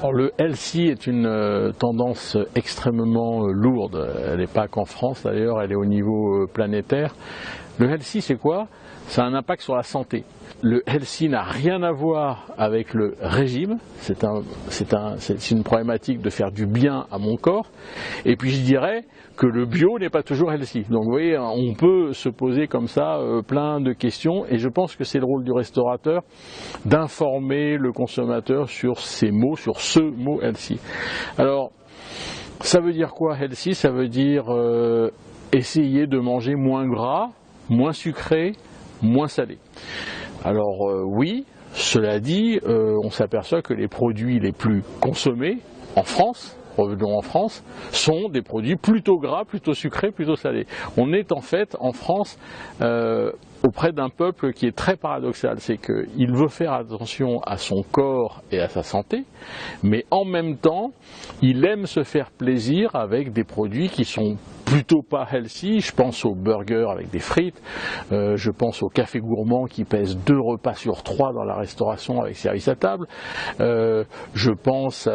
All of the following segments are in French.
Alors, le healthy est une tendance extrêmement lourde. Elle n'est pas qu'en France d'ailleurs, elle est au niveau planétaire. Le healthy, c'est quoi? Ça a un impact sur la santé. Le healthy n'a rien à voir avec le régime, c'est une problématique de faire du bien à mon corps. Et puis je dirais que le bio n'est pas toujours healthy. Donc vous voyez, on peut se poser comme ça plein de questions, et je pense que c'est le rôle du restaurateur d'informer le consommateur sur ces mots, sur ce mot healthy. Alors, ça veut dire quoi healthy? Ça veut dire essayer de manger moins gras, moins sucré, moins salé. Alors oui, cela dit, on s'aperçoit que les produits les plus consommés en France, revenons en France, sont des produits plutôt gras, plutôt sucrés, plutôt salés. On est en fait en France auprès d'un peuple qui est très paradoxal, c'est qu'il veut faire attention à son corps et à sa santé, mais en même temps, il aime se faire plaisir avec des produits qui sont plutôt pas healthy. Je pense aux burgers avec des frites, je pense au café gourmand qui pèse 2 repas sur 3 dans la restauration avec service à table, je pense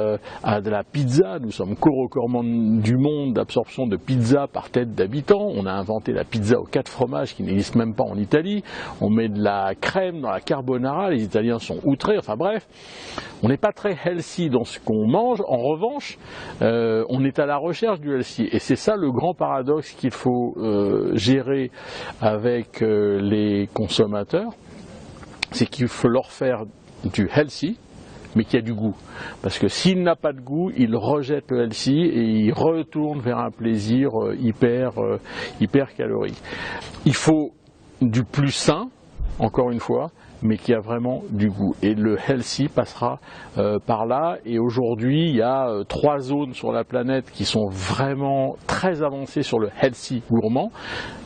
à de la pizza. Nous sommes co-recordman du monde d'absorption de pizza par tête d'habitant. On a inventé la pizza aux 4 fromages qui n'existe même pas en Italie. On met de la crème dans la carbonara, les Italiens sont outrés. Enfin bref, on n'est pas très healthy dans ce qu'on mange. En revanche, on est à la recherche du healthy, et c'est ça le grand paradoxe qu'il faut gérer avec les consommateurs, c'est qu'il faut leur faire du healthy, mais qui a du goût. Parce que s'il n'a pas de goût, il rejette le healthy et il retourne vers un plaisir hyper calorique. Il faut du plus sain, encore une fois, mais qui a vraiment du goût. Et le healthy passera par là. Et aujourd'hui, il y a 3 zones sur la planète qui sont vraiment très avancées sur le healthy gourmand.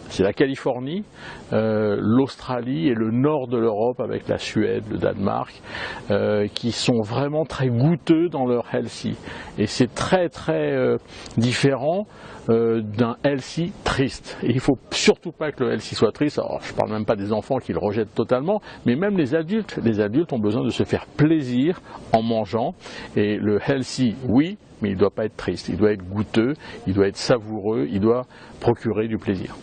C'est la Californie, l'Australie et le nord de l'Europe avec la Suède, le Danemark, qui sont vraiment très goûteux dans leur healthy. Et c'est très différent d'un healthy triste. Et il ne faut surtout pas que le healthy soit triste. Alors, je ne parle même pas des enfants qui le rejettent totalement, mais même les adultes. Les adultes ont besoin de se faire plaisir en mangeant. Et le healthy, oui, mais il ne doit pas être triste. Il doit être goûteux, il doit être savoureux, il doit procurer du plaisir.